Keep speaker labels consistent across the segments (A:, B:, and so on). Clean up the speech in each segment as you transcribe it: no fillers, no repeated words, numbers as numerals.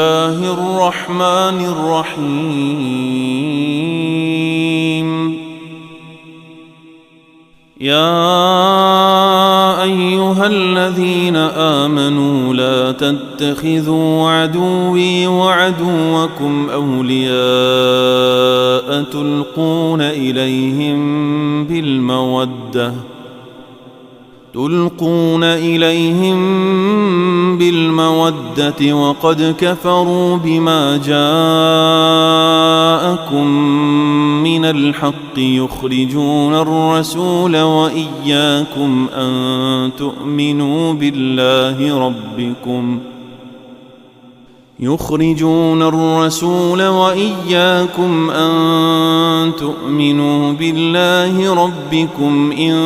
A: الله الرحمن الرحيم. يا أيها الذين آمنوا لا تتخذوا عدوي وعدوكم أولياء تلقون إليهم بالمودة وقد كفروا بما جاءكم من الحق يخرجون الرسول وإياكم أن تؤمنوا بالله ربكم إن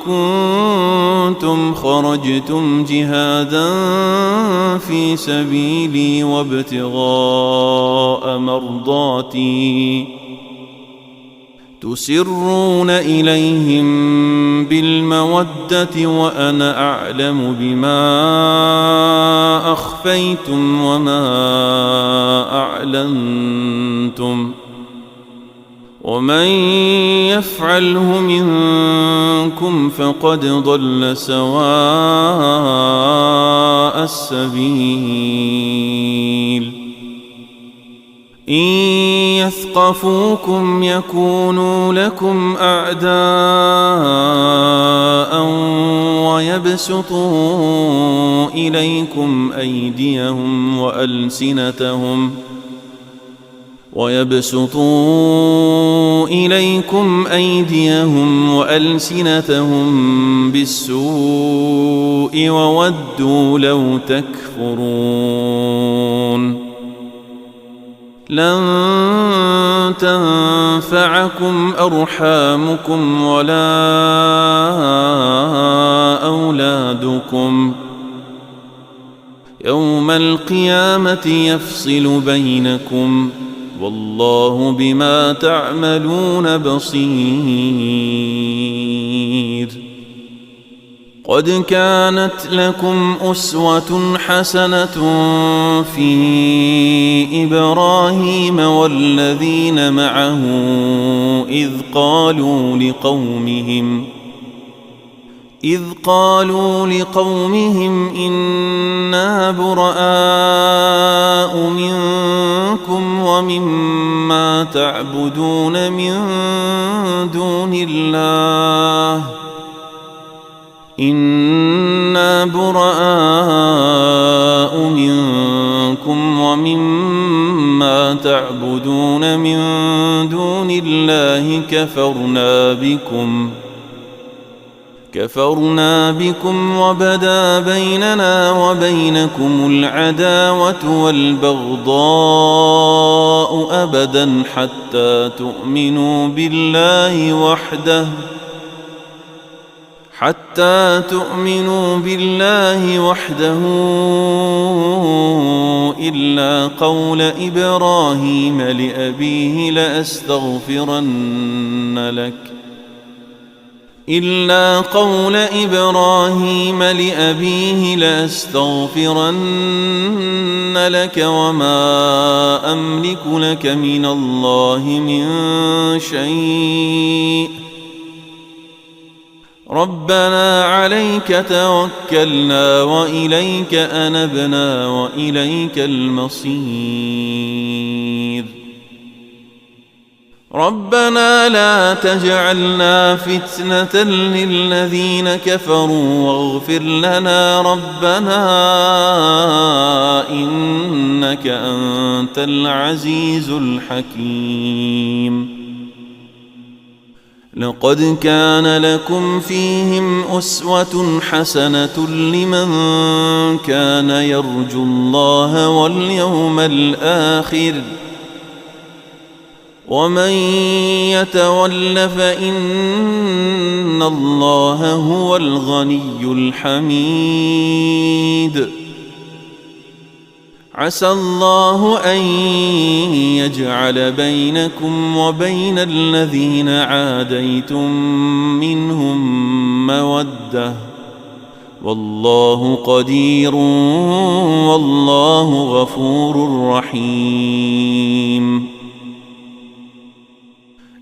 A: كنتم خرجتم جهادا في سبيلي وابتغاء مرضاتي تسرون إليهم بالمودة وأنا أعلم بما أخفيتم وما أعلنتم ومن يفعله منكم فقد ضل سواء السبيل. إن يثقفوكم يكونوا لكم أعداء ويبسطوا إليكم أيديهم وألسنتهم بالسوء وودوا لو تكفرون. لن تنفعكم أرحامكم ولا أولادكم يوم القيامة يفصل بينكم والله بما تعملون بصير. قد كانت لكم أسوة حسنة في إبراهيم والذين معه إذ قالوا لقومهم إنا براء منكم ومما تعبدون من دون الله كفرنا بكم وبدا بيننا وبينكم العداوة والبغضاء أبدا حتى تؤمنوا بالله وحده إلا قول إبراهيم لأبيه لأستغفرن لك وما أملك لك من الله من شيء ربنا عليك توكلنا وإليك أنبنا وإليك المصير. ربنا لا تجعلنا فتنة للذين كفروا واغفر لنا ربنا إنك أنت العزيز الحكيم. لقد كان لكم فيهم أسوة حسنة لمن كان يرجو الله واليوم الآخر ومن يتول فإن الله هو الغني الحميد. عسى الله أن يجعل بينكم وبين الذين عاديتم منهم مودة والله قدير والله غفور رحيم.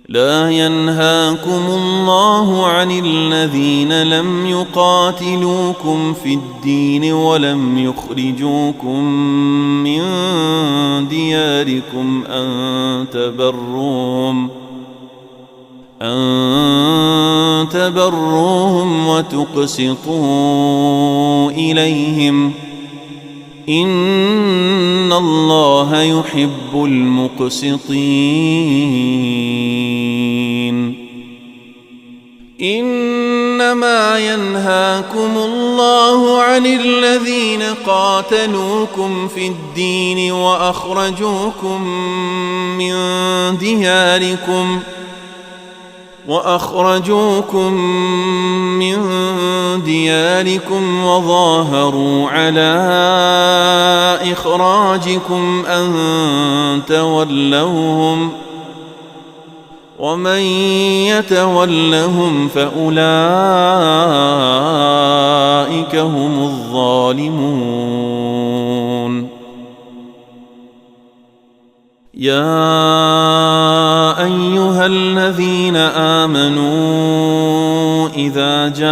A: لا ينهاكم الله عن الذين لم يقاتلوكم في الدين ولم يخرجوكم من دياركم أن تبروهم وتقسطوا إليهم إن الله يحب المقسطين. إنما ينهاكم الله عن الذين قاتلوكم في الدين وأخرجوكم من دياركم وظاهروا على إخراجكم أن تولوهم ومن يتولهم فأولئك هم الظالمون. يا أيها الذين آمنوا إذا جاءكم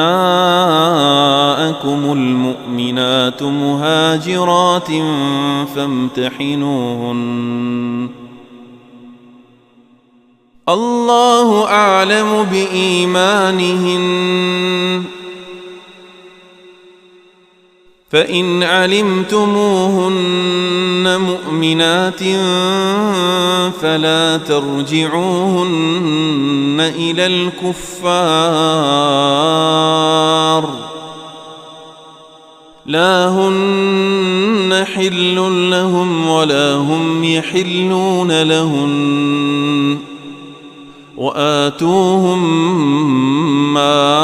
A: المؤمنات مهاجرات فامتحنوهن الله أعلم بإيمانهن فإن علمتموهن مؤمنات فلا ترجعوهن إلى الكفار لا هن حل لهم ولا هم يحلون لهن وآتوهم ما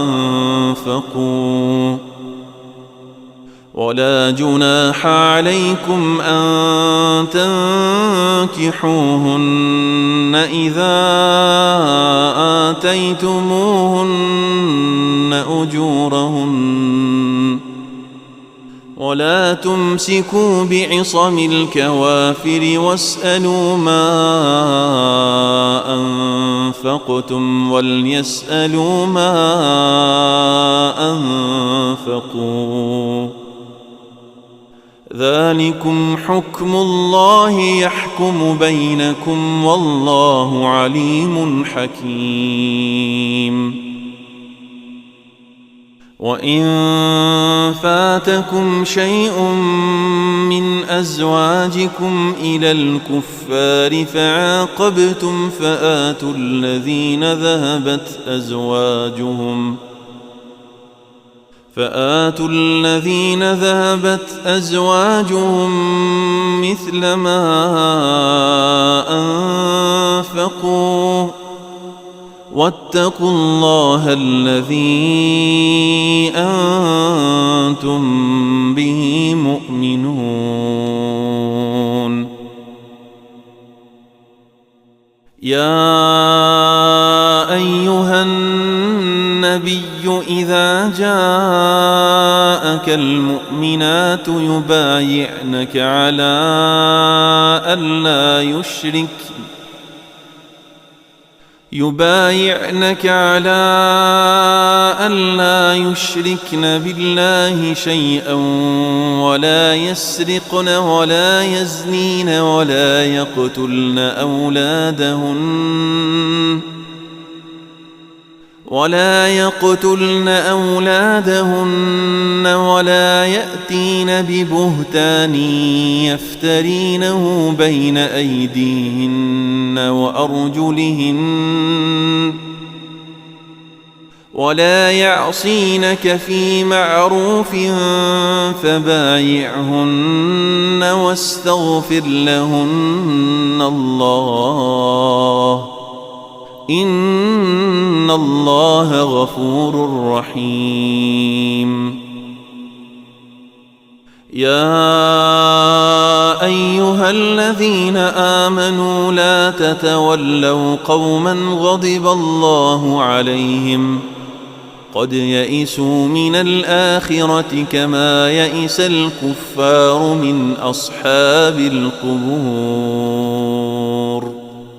A: أنفقوا ولا جناح عليكم أن تنكحوهن إذا آتيتموهن أجورهن ولا تمسكوا بعصم الكوافر واسألوا ما أنفقتم وليسألوا ما أنفقوا ذلكم حكم الله يحكم بينكم والله عليم حكيم. وإن فاتكم شيء من أزواجكم إلى الكفار فعاقبتم فآتوا الذين ذهبت أزواجهم مثل ما أنفقوا واتقوا الله الذي أنتم به مؤمنون. يا أيها النبي إذا جاءك المؤمنات يبايعنك على ألا يشركن بالله شيئا ولا يسرقن ولا يزنين ولا يقتلن أولادهن ولا يأتين ببهتان يفترينه بين أيديهن وأرجلهن ولا يعصينك في معروف فبايعهن واستغفر لهن الله إن الله غفور رحيم. يا أيها الذين آمنوا لا تتولوا قوما غضب الله عليهم قد يئسوا من الآخرة كما يئس الكفار من أصحاب القبور.